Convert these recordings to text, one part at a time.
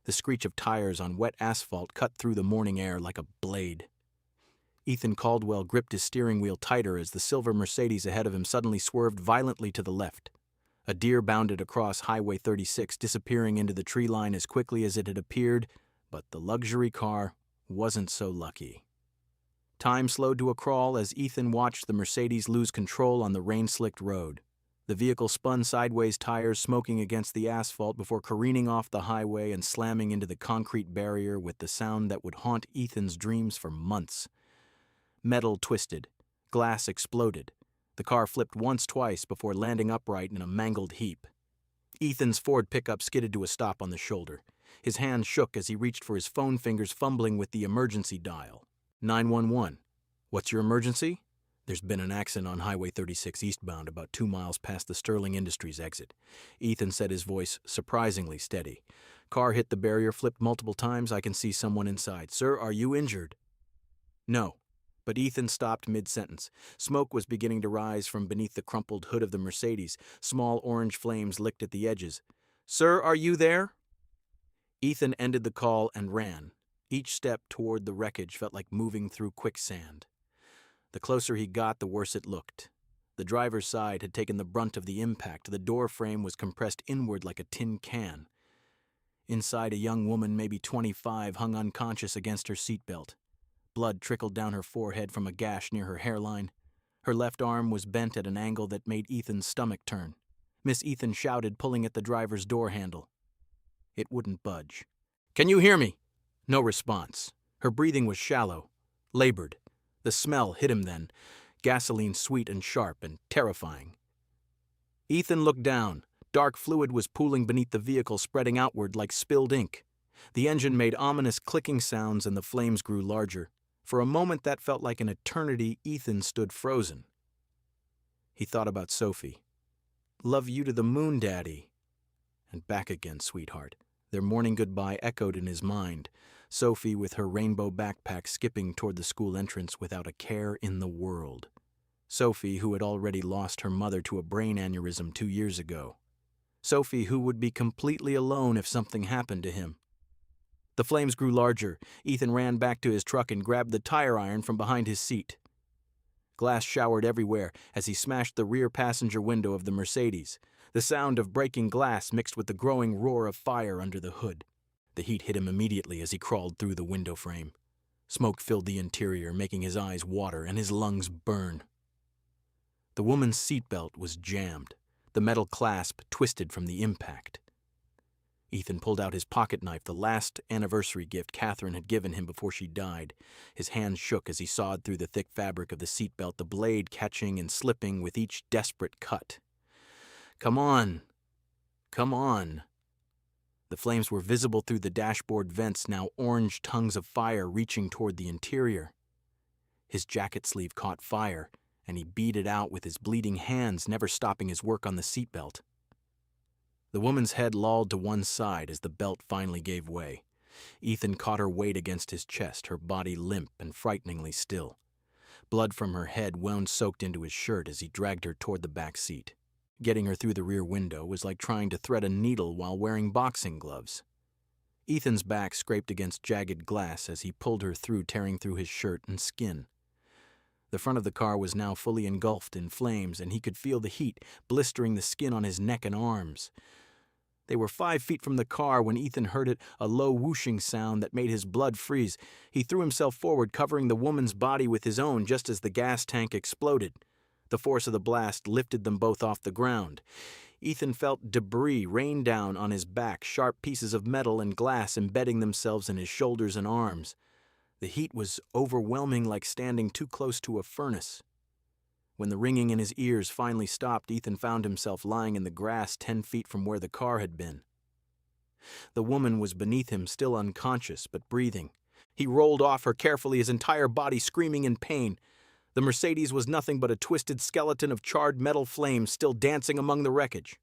The screech of tires on wet asphalt cut through the morning air like a blade. Ethan Caldwell gripped his steering wheel tighter as the silver Mercedes ahead of him suddenly swerved violently to the left. A deer bounded across Highway 36, disappearing into the tree line as quickly as it had appeared, but the luxury car wasn't so lucky. Time slowed to a crawl as Ethan watched the Mercedes lose control on the rain-slicked road. The vehicle spun sideways, tires smoking against the asphalt before careening off the highway and slamming into the concrete barrier with the sound that would haunt Ethan's dreams for months. Metal twisted. Glass exploded. The car flipped twice before landing upright in a mangled heap. Ethan's Ford pickup skidded to a stop on the shoulder. His hand shook as he reached for his phone, fingers fumbling with the emergency dial. 911. What's your emergency? There's been an accident on Highway 36 eastbound about 2 miles past the Sterling Industries exit. Ethan said, his voice surprisingly steady. Car hit the barrier, flipped multiple times. I can see someone inside. Sir, are you injured? No. But Ethan stopped mid-sentence. Smoke was beginning to rise from beneath the crumpled hood of the Mercedes. Small orange flames licked at the edges. Sir, are you there? Ethan ended the call and ran. Each step toward the wreckage felt like moving through quicksand. The closer he got, the worse it looked. The driver's side had taken the brunt of the impact. The door frame was compressed inward like a tin can. Inside, a young woman, maybe 25, hung unconscious against her seatbelt. Blood trickled down her forehead from a gash near her hairline. Her left arm was bent at an angle that made Ethan's stomach turn. Miss Ethan shouted, pulling at the driver's door handle. It wouldn't budge. Can you hear me? No response. Her breathing was shallow, labored. The smell hit him then, gasoline sweet and sharp and terrifying. Ethan looked down. Dark fluid was pooling beneath the vehicle, spreading outward like spilled ink. The engine made ominous clicking sounds and the flames grew larger. For a moment that felt like an eternity, Ethan stood frozen. He thought about Sophie. Love you to the moon, Daddy. And back again, sweetheart. Their morning goodbye echoed in his mind. Sophie with her rainbow backpack skipping toward the school entrance without a care in the world. Sophie, who had already lost her mother to a brain aneurysm 2 years ago. Sophie, who would be completely alone if something happened to him. The flames grew larger. Ethan ran back to his truck and grabbed the tire iron from behind his seat. Glass showered everywhere as he smashed the rear passenger window of the Mercedes. The sound of breaking glass mixed with the growing roar of fire under the hood. The heat hit him immediately as he crawled through the window frame. Smoke filled the interior, making his eyes water and his lungs burn. The woman's seatbelt was jammed. The metal clasp twisted from the impact. Ethan pulled out his pocket knife, the last anniversary gift Catherine had given him before she died. His hand shook as he sawed through the thick fabric of the seatbelt, the blade catching and slipping with each desperate cut. Come on. Come on. The flames were visible through the dashboard vents, now orange tongues of fire reaching toward the interior. His jacket sleeve caught fire, and he beat it out with his bleeding hands, never stopping his work on the seatbelt. The woman's head lolled to one side as the belt finally gave way. Ethan caught her weight against his chest, her body limp and frighteningly still. Blood from her head wound soaked into his shirt as he dragged her toward the back seat. Getting her through the rear window was like trying to thread a needle while wearing boxing gloves. Ethan's back scraped against jagged glass as he pulled her through, tearing through his shirt and skin. The front of the car was now fully engulfed in flames, and he could feel the heat blistering the skin on his neck and arms. They were 5 feet from the car when Ethan heard it, a low whooshing sound that made his blood freeze. He threw himself forward, covering the woman's body with his own just as the gas tank exploded. The force of the blast lifted them both off the ground. Ethan felt debris rain down on his back, sharp pieces of metal and glass embedding themselves in his shoulders and arms. The heat was overwhelming, like standing too close to a furnace. When the ringing in his ears finally stopped, Ethan found himself lying in the grass 10 feet from where the car had been. The woman was beneath him, still unconscious, but breathing. He rolled off her carefully, his entire body screaming in pain. The Mercedes was nothing but a twisted skeleton of charred metal flames still dancing among the wreckage.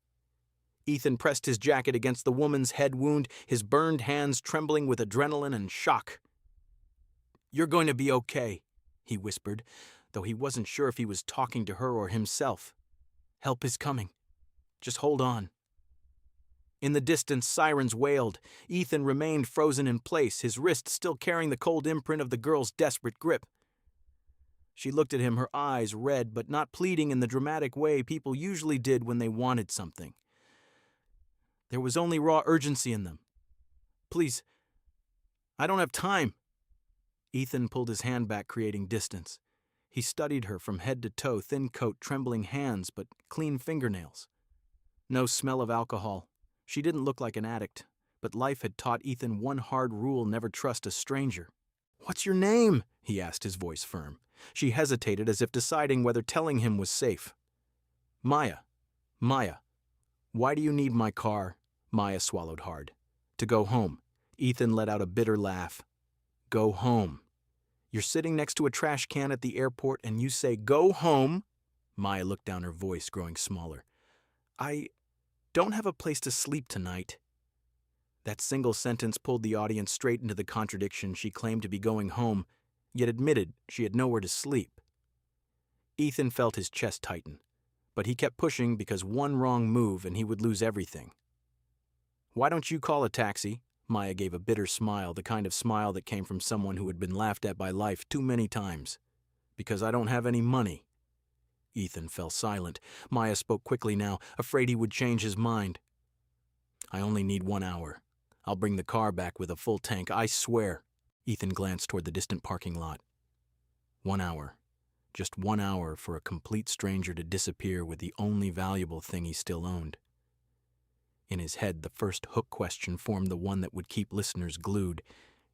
Ethan pressed his jacket against the woman's head wound, his burned hands trembling with adrenaline and shock. "You're going to be okay," he whispered, though he wasn't sure if he was talking to her or himself. "Help is coming. Just hold on." In the distance, sirens wailed. Ethan remained frozen in place, his wrist still carrying the cold imprint of the girl's desperate grip. She looked at him, her eyes red, but not pleading in the dramatic way people usually did when they wanted something. There was only raw urgency in them. "Please, I don't have time." Ethan pulled his hand back, creating distance. He studied her from head to toe, thin coat, trembling hands, but clean fingernails. No smell of alcohol. She didn't look like an addict, but life had taught Ethan one hard rule: never trust a stranger. "What's your name?" he asked, his voice firm. She hesitated, as if deciding whether telling him was safe. "Maya. Maya. Why do you need my car?" Maya swallowed hard. "To go home." Ethan let out a bitter laugh. "Go home. You're sitting next to a trash can at the airport and you say, 'Go home'?" Maya looked down, her voice growing smaller. "I don't have a place to sleep tonight." That single sentence pulled the audience straight into the contradiction. She claimed to be going home, yet admitted she had nowhere to sleep. Ethan felt his chest tighten, but he kept pushing because one wrong move and he would lose everything. "Why don't you call a taxi?" Maya gave a bitter smile, the kind of smile that came from someone who had been laughed at by life too many times. "Because I don't have any money." Ethan fell silent. Maya spoke quickly now, afraid he would change his mind. "I only need 1 hour. I'll bring the car back with a full tank, I swear." Ethan glanced toward the distant parking lot. 1 hour. Just 1 hour for a complete stranger to disappear with the only valuable thing he still owned. In his head, the first hook question formed the one that would keep listeners glued.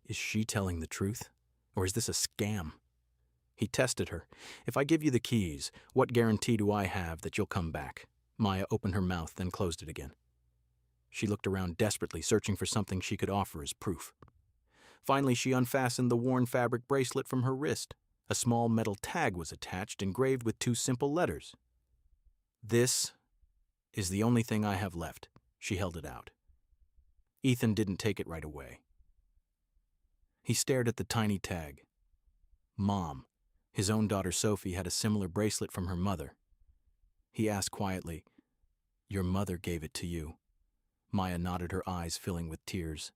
Is she telling the truth? Or is this a scam? He tested her. "If I give you the keys, what guarantee do I have that you'll come back?" Maya opened her mouth, then closed it again. She looked around desperately, searching for something she could offer as proof. Finally, she unfastened the worn fabric bracelet from her wrist. A small metal tag was attached, engraved with 2 simple letters. "This is the only thing I have left." She held it out. Ethan didn't take it right away. He stared at the tiny tag. Mom. His own daughter Sophie had a similar bracelet from her mother. He asked quietly, "Your mother gave it to you?" Maya nodded, her eyes filling with tears.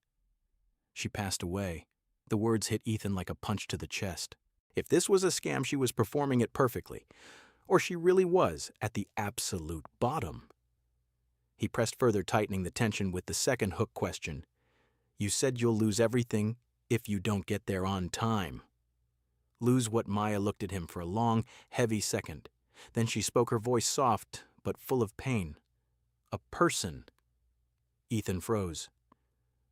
"She passed away." The words hit Ethan like a punch to the chest. If this was a scam, she was performing it perfectly. Or she really was at the absolute bottom. He pressed further, tightening the tension with the second hook question. "You said you'll lose everything if you don't get there on time." Lose what? Maya looked at him for a long, heavy second. Then she spoke, her voice soft but full of pain. "A person." Ethan froze.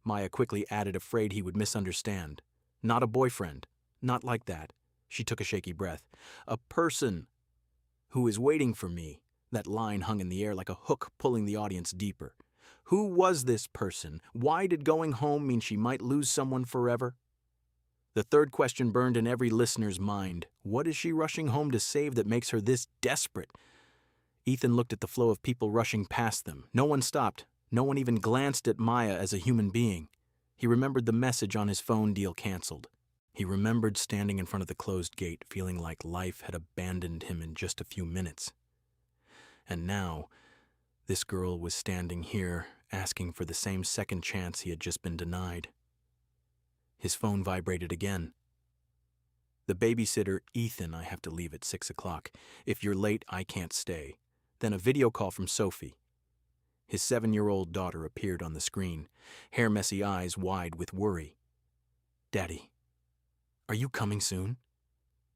Maya quickly added, afraid he would misunderstand. "Not a boyfriend. Not like that." She took a shaky breath. "A person who is waiting for me." That line hung in the air like a hook, pulling the audience deeper. Who was this person? Why did going home mean she might lose someone forever? The third question burned in every listener's mind. What is she rushing home to save that makes her this desperate? Ethan looked at the flow of people rushing past them. No one stopped. No one even glanced at Maya as a human being. He remembered the message on his phone: deal canceled. He remembered standing in front of the closed gate, feeling like life had abandoned him in just a few minutes. And now, this girl was standing here, asking for the same second chance he had just been denied. His phone vibrated again. "The babysitter, Ethan, I have to leave at 6 o'clock. If you're late, I can't stay." Then a video call from Sophie. His 7-year-old daughter appeared on the screen, hair-messy eyes wide with worry. "Daddy, are you coming soon?"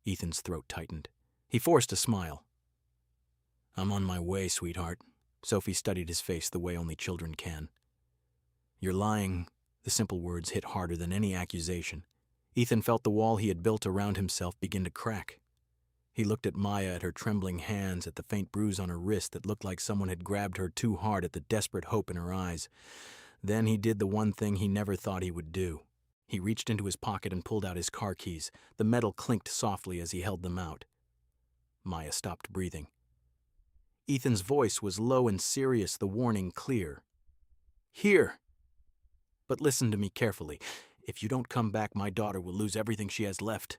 Ethan's throat tightened. He forced a smile. "I'm on my way, sweetheart." Sophie studied his face the way only children can. "You're lying." The simple words hit harder than any accusation. Ethan felt the wall he had built around himself begin to crack. He looked at Maya, at her trembling hands, at the faint bruise on her wrist that looked like someone had grabbed her too hard, at the desperate hope in her eyes. Then he did the one thing he never thought he would do. He reached into his pocket and pulled out his car keys. The metal clinked softly as he held them out. Maya stopped breathing. Ethan's voice was low and serious, the warning clear. "Here! But listen to me carefully. If you don't come back, my daughter will lose everything she has left."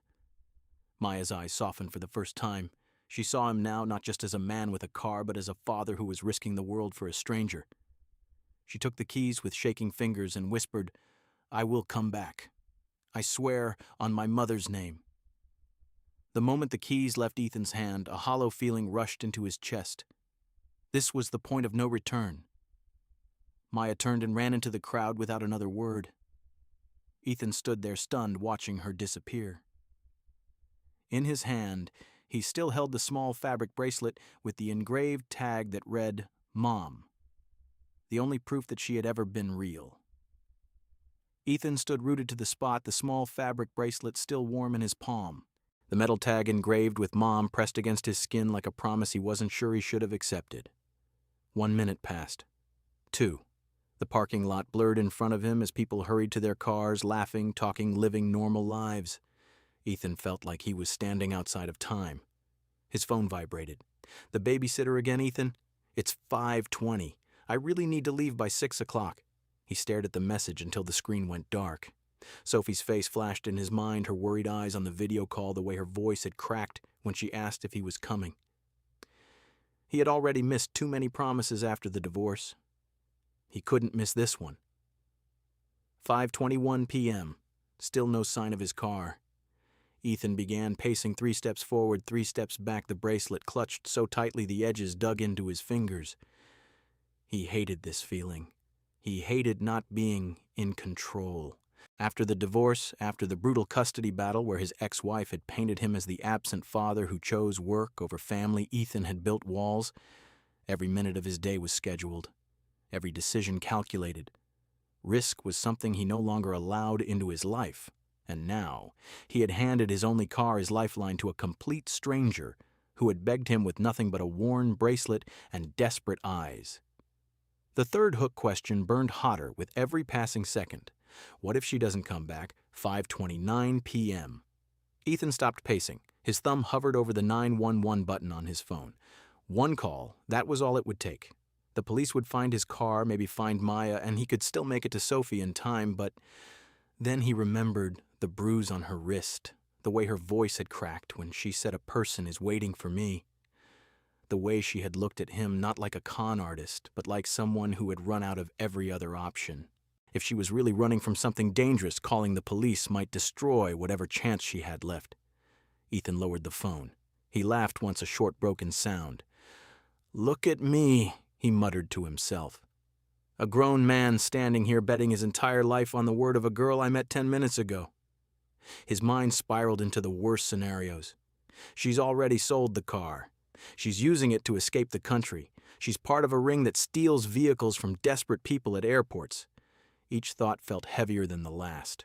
Maya's eyes softened for the first time. She saw him now not just as a man with a car, but as a father who was risking the world for a stranger. She took the keys with shaking fingers and whispered, "I will come back. I swear on my mother's name." The moment the keys left Ethan's hand, a hollow feeling rushed into his chest. This was the point of no return. Maya turned and ran into the crowd without another word. Ethan stood there stunned, watching her disappear. In his hand, he still held the small fabric bracelet with the engraved tag that read, "Mom," the only proof that she had ever been real. Ethan stood rooted to the spot, the small fabric bracelet still warm in his palm, the metal tag engraved with "Mom" pressed against his skin like a promise he wasn't sure he should have accepted. 1 minute passed. 2. The parking lot blurred in front of him as people hurried to their cars, laughing, talking, living normal lives. Ethan felt like he was standing outside of time. His phone vibrated. "The babysitter again, Ethan? It's 5:20. I really need to leave by 6 o'clock. He stared at the message until the screen went dark. Sophie's face flashed in his mind, her worried eyes on the video call, the way her voice had cracked when she asked if he was coming. He had already missed too many promises after the divorce. He couldn't miss this one. 5:21 p.m. Still no sign of his car. Ethan began pacing 3 steps forward, 3 steps back, the bracelet clutched so tightly the edges dug into his fingers. He hated this feeling. He hated not being in control. After the divorce, after the brutal custody battle where his ex-wife had painted him as the absent father who chose work over family, Ethan had built walls. Every minute of his day was scheduled. Every decision calculated. Risk was something he no longer allowed into his life. And now, he had handed his only car, his lifeline, to a complete stranger who had begged him with nothing but a worn bracelet and desperate eyes. The third hook question burned hotter with every passing second. What if she doesn't come back? 5:29 p.m. Ethan stopped pacing. His thumb hovered over the 911 button on his phone. One call, that was all it would take. The police would find his car, maybe find Maya, and he could still make it to Sophie in time, but then he remembered the bruise on her wrist, the way her voice had cracked when she said, "A person is waiting for me." The way she had looked at him, not like a con artist, but like someone who had run out of every other option. If she was really running from something dangerous, calling the police might destroy whatever chance she had left. Ethan lowered the phone. He laughed once, a short, broken sound. "Look at me," he muttered to himself. "A grown man standing here betting his entire life on the word of a girl I met 10 minutes ago." His mind spiraled into the worst scenarios. She's already sold the car. She's using it to escape the country. She's part of a ring that steals vehicles from desperate people at airports. Each thought felt heavier than the last.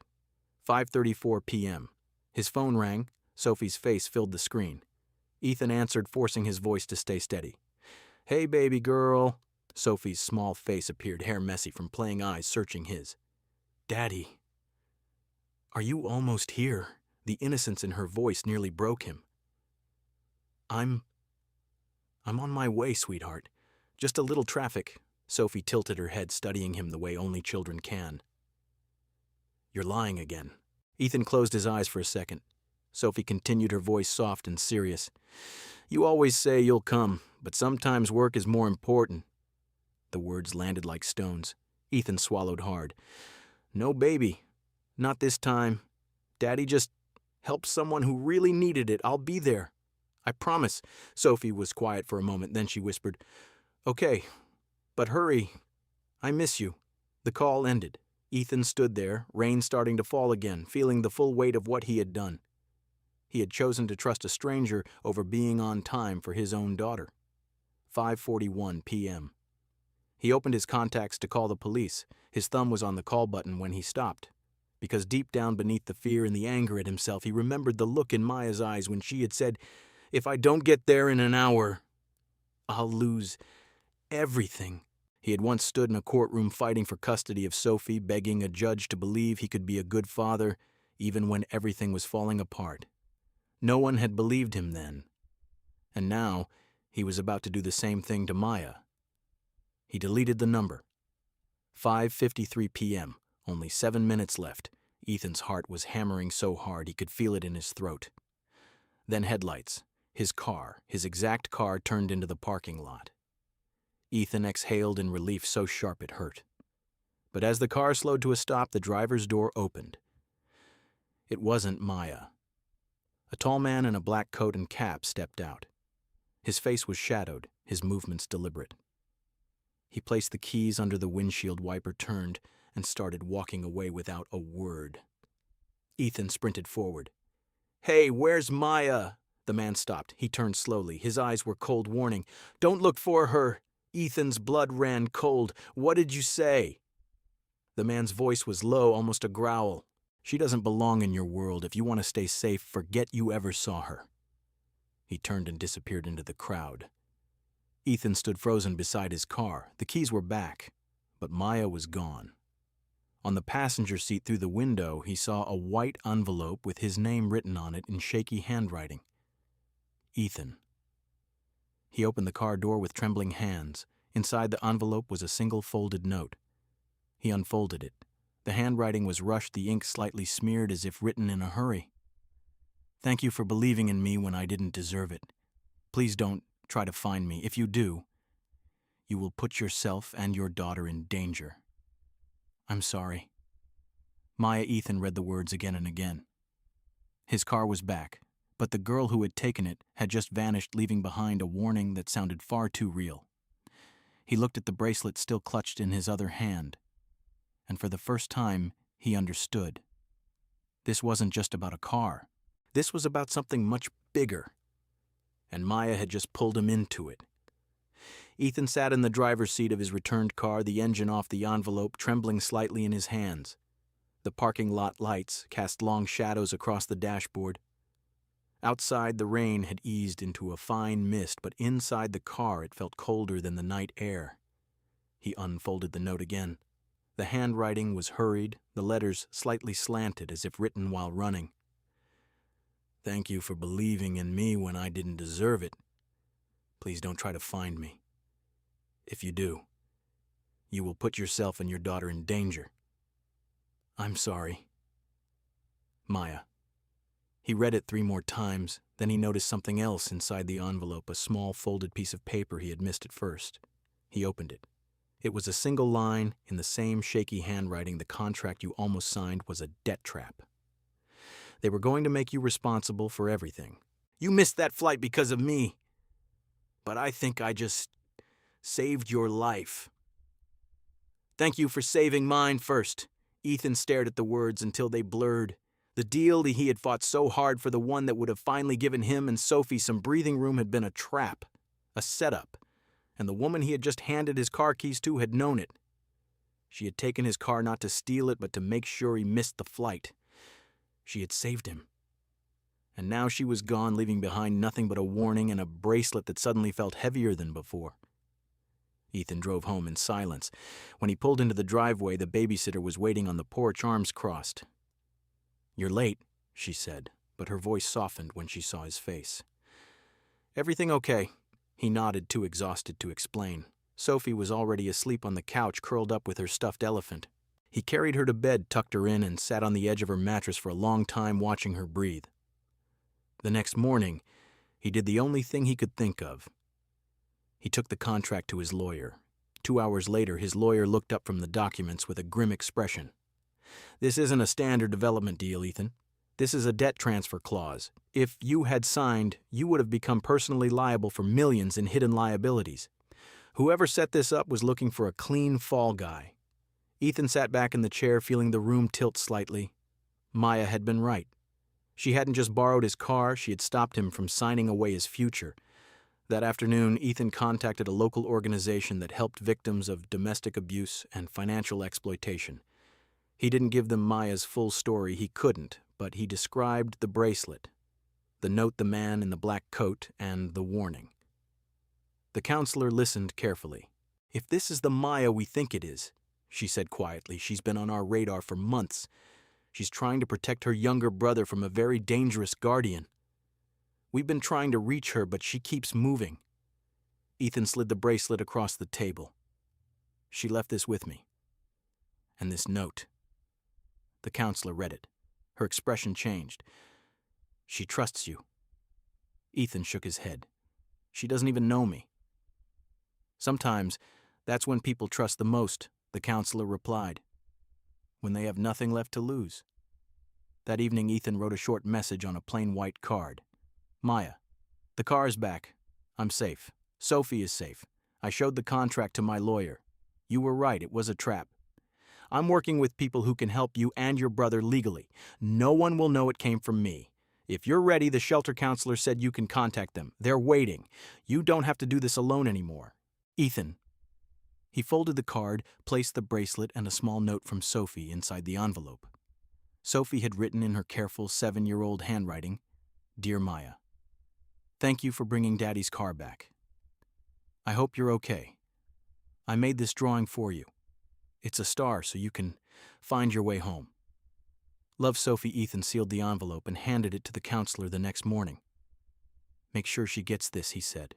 5:34 p.m. His phone rang. Sophie's face filled the screen. Ethan answered, forcing his voice to stay steady. "Hey, baby girl." Sophie's small face appeared, hair messy from playing eyes searching his. "Daddy, are you almost here?" The innocence in her voice nearly broke him. I'm on my way, sweetheart. Just a little traffic." Sophie tilted her head, studying him the way only children can. "You're lying again." Ethan closed his eyes for a second. Sophie continued, her voice soft and serious. "You always say you'll come, but sometimes work is more important." The words landed like stones. Ethan swallowed hard. "No, baby. Not this time. Daddy just helped someone who really needed it. I'll be there. I promise." Sophie was quiet for a moment, then she whispered, "Okay, but hurry. I miss you." The call ended. Ethan stood there, rain starting to fall again, feeling the full weight of what he had done. He had chosen to trust a stranger over being on time for his own daughter. 5:41 p.m. He opened his contacts to call the police. His thumb was on the call button when he stopped. Because deep down beneath the fear and the anger at himself, he remembered the look in Maya's eyes when she had said, "If I don't get there in an hour, I'll lose everything." He had once stood in a courtroom fighting for custody of Sophie, begging a judge to believe he could be a good father, even when everything was falling apart. No one had believed him then. And now, he was about to do the same thing to Maya. He deleted the number. 5:53 p.m., only 7 minutes left. Ethan's heart was hammering so hard he could feel it in his throat. Then headlights. His car, his exact car, turned into the parking lot. Ethan exhaled in relief so sharp it hurt. But as the car slowed to a stop, the driver's door opened. It wasn't Maya. A tall man in a black coat and cap stepped out. His face was shadowed, his movements deliberate. He placed the keys under the windshield wiper, turned, and started walking away without a word. Ethan sprinted forward. "Hey, where's Maya?" The man stopped. He turned slowly. His eyes were cold warning. "Don't look for her." Ethan's blood ran cold. "What did you say?" The man's voice was low, almost a growl. "She doesn't belong in your world. If you want to stay safe, forget you ever saw her." He turned and disappeared into the crowd. Ethan stood frozen beside his car. The keys were back, but Maya was gone. On the passenger seat through the window, he saw a white envelope with his name written on it in shaky handwriting. Ethan. He opened the car door with trembling hands. Inside the envelope was a single folded note. He unfolded it. The handwriting was rushed, the ink slightly smeared as if written in a hurry. "Thank you for believing in me when I didn't deserve it. Please don't try to find me. If you do, you will put yourself and your daughter in danger. I'm sorry." Maya. Ethan read the words again and again. His car was back, but the girl who had taken it had just vanished, leaving behind a warning that sounded far too real. He looked at the bracelet still clutched in his other hand, and for the first time, he understood. This wasn't just about a car. This was about something much bigger, and Maya had just pulled him into it. Ethan sat in the driver's seat of his returned car, the engine off the envelope trembling slightly in his hands. The parking lot lights cast long shadows across the dashboard. Outside, the rain had eased into a fine mist, but inside the car it felt colder than the night air. He unfolded the note again. The handwriting was hurried, the letters slightly slanted as if written while running. "Thank you for believing in me when I didn't deserve it. Please don't try to find me. If you do, you will put yourself and your daughter in danger. I'm sorry. Maya." He read it 3 more times, then he noticed something else inside the envelope, a small folded piece of paper he had missed at first. He opened it. It was a single line in the same shaky handwriting. "The contract you almost signed was a debt trap. They were going to make you responsible for everything. You missed that flight because of me. But I think I just saved your life. Thank you for saving mine first." Ethan stared at the words until they blurred. The deal that he had fought so hard for, the one that would have finally given him and Sophie some breathing room, had been a trap, a setup, and the woman he had just handed his car keys to had known it. She had taken his car not to steal it, but to make sure he missed the flight. She had saved him. And now she was gone, leaving behind nothing but a warning and a bracelet that suddenly felt heavier than before. Ethan drove home in silence. When he pulled into the driveway, the babysitter was waiting on the porch, arms crossed. "You're late," she said, but her voice softened when she saw his face. "Everything okay?" He nodded, too exhausted to explain. Sophie was already asleep on the couch, curled up with her stuffed elephant. He carried her to bed, tucked her in, and sat on the edge of her mattress for a long time, watching her breathe. The next morning, he did the only thing he could think of. He took the contract to his lawyer. 2 hours later, his lawyer looked up from the documents with a grim expression. "This isn't a standard development deal, Ethan. This is a debt transfer clause. If you had signed, you would have become personally liable for millions in hidden liabilities. Whoever set this up was looking for a clean fall guy." Ethan sat back in the chair, feeling the room tilt slightly. Maya had been right. She hadn't just borrowed his car, she had stopped him from signing away his future. That afternoon, Ethan contacted a local organization that helped victims of domestic abuse and financial exploitation. He didn't give them Maya's full story, he couldn't, but he described the bracelet, the note, the man in the black coat, and the warning. The counselor listened carefully. "If this is the Maya we think it is," she said quietly, "she's been on our radar for months. She's trying to protect her younger brother from a very dangerous guardian. We've been trying to reach her, but she keeps moving." Ethan slid the bracelet across the table. "She left this with me. And this note." The counselor read it. Her expression changed. "She trusts you." Ethan shook his head. "She doesn't even know me." "Sometimes, that's when people trust the most," the counselor replied. when they have nothing left to lose. That evening, Ethan wrote a short message on a plain white card. Maya, the car is back. I'm safe. Sophie is safe. I showed the contract to my lawyer. You were right, it was a trap. I'm working with people who can help you and your brother legally. No one will know it came from me. If you're ready, the shelter counselor said you can contact them. They're waiting. You don't have to do this alone anymore. Ethan. He folded the card, placed the bracelet and a small note from Sophie inside the envelope. Sophie had written in her careful 7-year-old handwriting, Dear Maya, thank you for bringing Daddy's car back. I hope you're okay. I made this drawing for you. It's a star so you can find your way home. Love, Sophie. Ethan sealed the envelope and handed it to the counselor the next morning. Make sure she gets this, he said.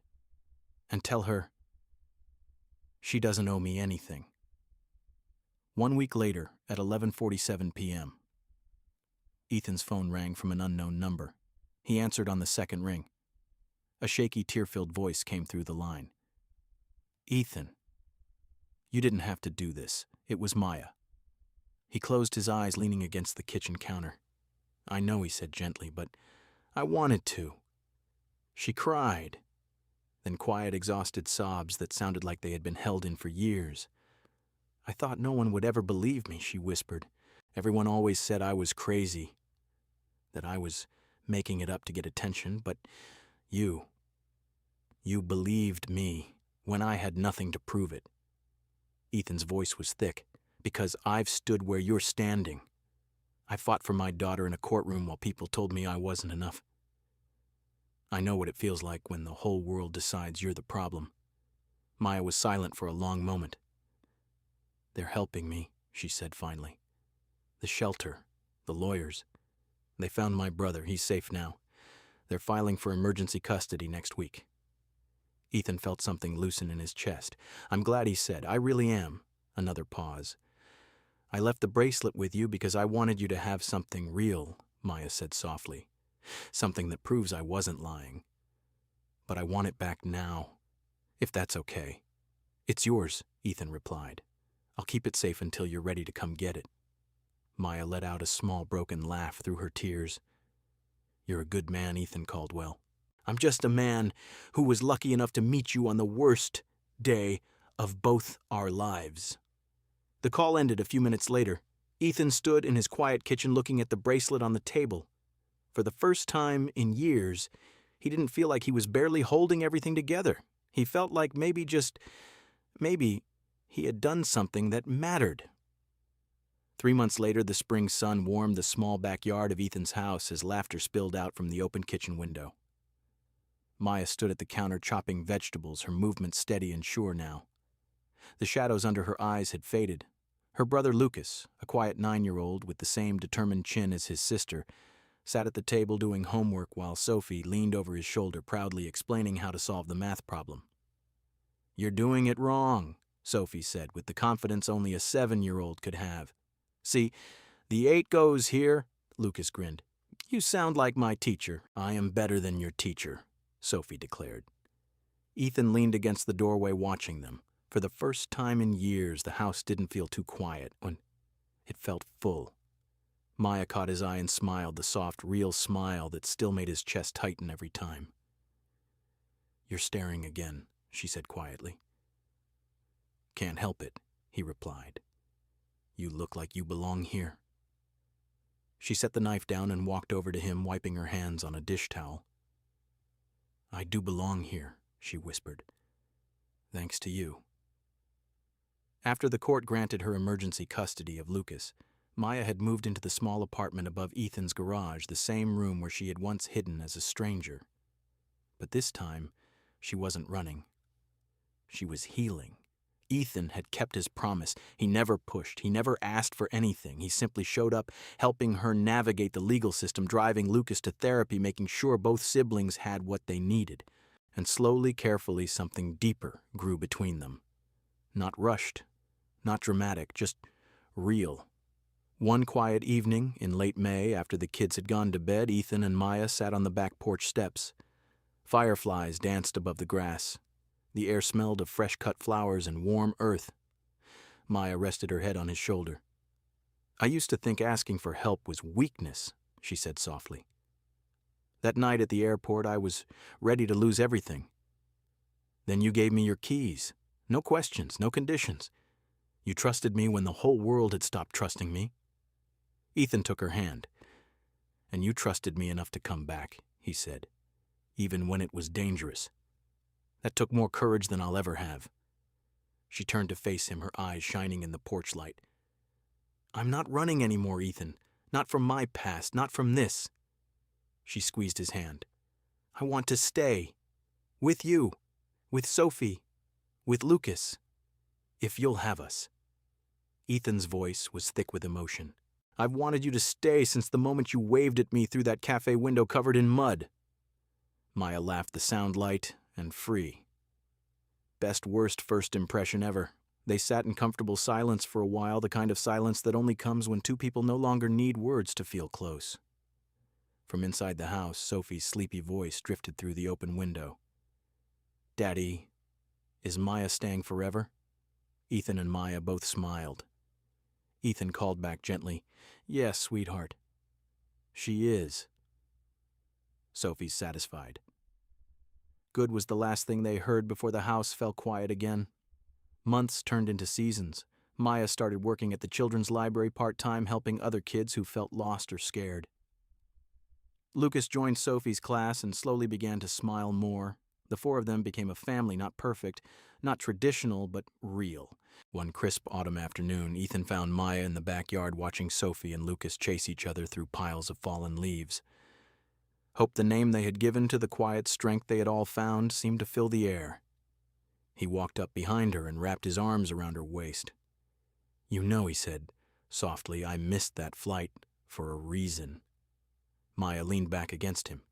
And tell her she doesn't owe me anything. 1 week later, at 11:47 p.m., Ethan's phone rang from an unknown number. He answered on the second ring. A shaky, tear-filled voice came through the line. Ethan, you didn't have to do this. It was Maya. He closed his eyes, leaning against the kitchen counter. I know, he said gently, but I wanted to. She cried. Then quiet, exhausted sobs that sounded like they had been held in for years. I thought no one would ever believe me, she whispered. Everyone always said I was crazy, that I was making it up to get attention, but you believed me when I had nothing to prove it. Ethan's voice was thick. Because I've stood where you're standing. I fought for my daughter in a courtroom while people told me I wasn't enough. I know what it feels like when the whole world decides you're the problem. Maya was silent for a long moment. They're helping me, she said finally. The shelter, the lawyers. They found my brother. He's safe now. They're filing for emergency custody next week. Ethan felt something loosen in his chest. I'm glad, he said. I really am. Another pause. I left the bracelet with you because I wanted you to have something real, Maya said softly. Something that proves I wasn't lying. But I want it back now, if that's okay. It's yours, Ethan replied. I'll keep it safe until you're ready to come get it. Maya let out a small broken laugh through her tears. You're a good man, Ethan Caldwell. I'm just a man who was lucky enough to meet you on the worst day of both our lives. The call ended a few minutes later. Ethan stood in his quiet kitchen looking at the bracelet on the table. For the first time in years, he didn't feel like he was barely holding everything together. He felt like maybe he had done something that mattered. 3 months later, the spring sun warmed the small backyard of Ethan's house as laughter spilled out from the open kitchen window. Maya stood at the counter chopping vegetables, her movement steady and sure now. The shadows under her eyes had faded. Her brother Lucas, a quiet 9-year-old with the same determined chin as his sister, sat at the table doing homework while Sophie leaned over his shoulder proudly explaining how to solve the math problem. You're doing it wrong, Sophie said with the confidence only a 7-year-old could have. See, the 8 goes here, Lucas grinned. You sound like my teacher. I am better than your teacher, Sophie declared. Ethan leaned against the doorway watching them. For the first time in years, the house didn't feel too quiet. When it felt full. Maya caught his eye and smiled, the soft, real smile that still made his chest tighten every time. You're staring again, she said quietly. Can't help it, he replied. You look like you belong here. She set the knife down and walked over to him, wiping her hands on a dish towel. I do belong here, she whispered. Thanks to you. After the court granted her emergency custody of Lucas, Maya had moved into the small apartment above Ethan's garage, the same room where she had once hidden as a stranger. But this time, she wasn't running. She was healing. Ethan had kept his promise. He never pushed. He never asked for anything. He simply showed up, helping her navigate the legal system, driving Lucas to therapy, making sure both siblings had what they needed. And slowly, carefully, something deeper grew between them. Not rushed, not dramatic, just real. One quiet evening in late May, after the kids had gone to bed, Ethan and Maya sat on the back porch steps. Fireflies danced above the grass. The air smelled of fresh-cut flowers and warm earth. Maya rested her head on his shoulder. I used to think asking for help was weakness, she said softly. That night at the airport, I was ready to lose everything. Then you gave me your keys. No questions, no conditions. You trusted me when the whole world had stopped trusting me. Ethan took her hand. And you trusted me enough to come back, he said, even when it was dangerous. That took more courage than I'll ever have. She turned to face him, her eyes shining in the porch light. I'm not running anymore, Ethan. Not from my past, not from this. She squeezed his hand. I want to stay. With you. With Sophie. With Lucas. If you'll have us. Ethan's voice was thick with emotion. I've wanted you to stay since the moment you waved at me through that cafe window covered in mud. Maya laughed, the sound light and free. Best worst first impression ever. They sat in comfortable silence for a while, the kind of silence that only comes when two people no longer need words to feel close. From inside the house, Sophie's sleepy voice drifted through the open window. Daddy, is Maya staying forever? Ethan and Maya both smiled. Ethan called back gently, Yes, sweetheart. She is. Sophie's satisfied. Good was the last thing they heard before the house fell quiet again. Months turned into seasons. Maya started working at the children's library part-time, helping other kids who felt lost or scared. Lucas joined Sophie's class and slowly began to smile more. The four of them became a family, not perfect, not traditional, but real. One crisp autumn afternoon, Ethan found Maya in the backyard watching Sophie and Lucas chase each other through piles of fallen leaves. Hope, the name they had given to the quiet strength they had all found, seemed to fill the air. He walked up behind her and wrapped his arms around her waist. You know, he said softly, I missed that flight for a reason. Maya leaned back against him,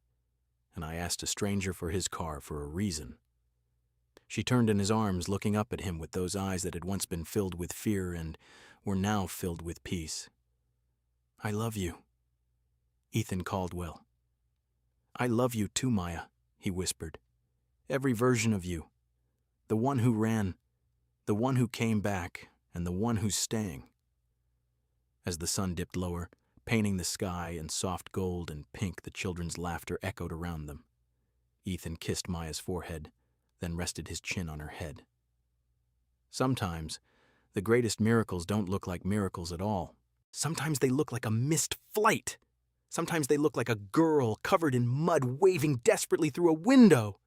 and I asked a stranger for his car for a reason. She turned in his arms, looking up at him with those eyes that had once been filled with fear and were now filled with peace. I love you. Ethan Caldwell. I love you too, Maya, he whispered. Every version of you. The one who ran, the one who came back, and the one who's staying. As the sun dipped lower, painting the sky in soft gold and pink, the children's laughter echoed around them. Ethan kissed Maya's forehead, then rested his chin on her head. Sometimes, the greatest miracles don't look like miracles at all. Sometimes they look like a missed flight. Sometimes they look like a girl covered in mud waving desperately through a window.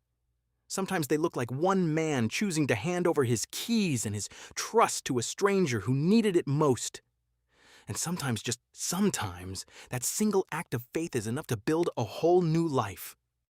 Sometimes they look like one man choosing to hand over his keys and his trust to a stranger who needed it most. And sometimes, just sometimes, that single act of faith is enough to build a whole new life.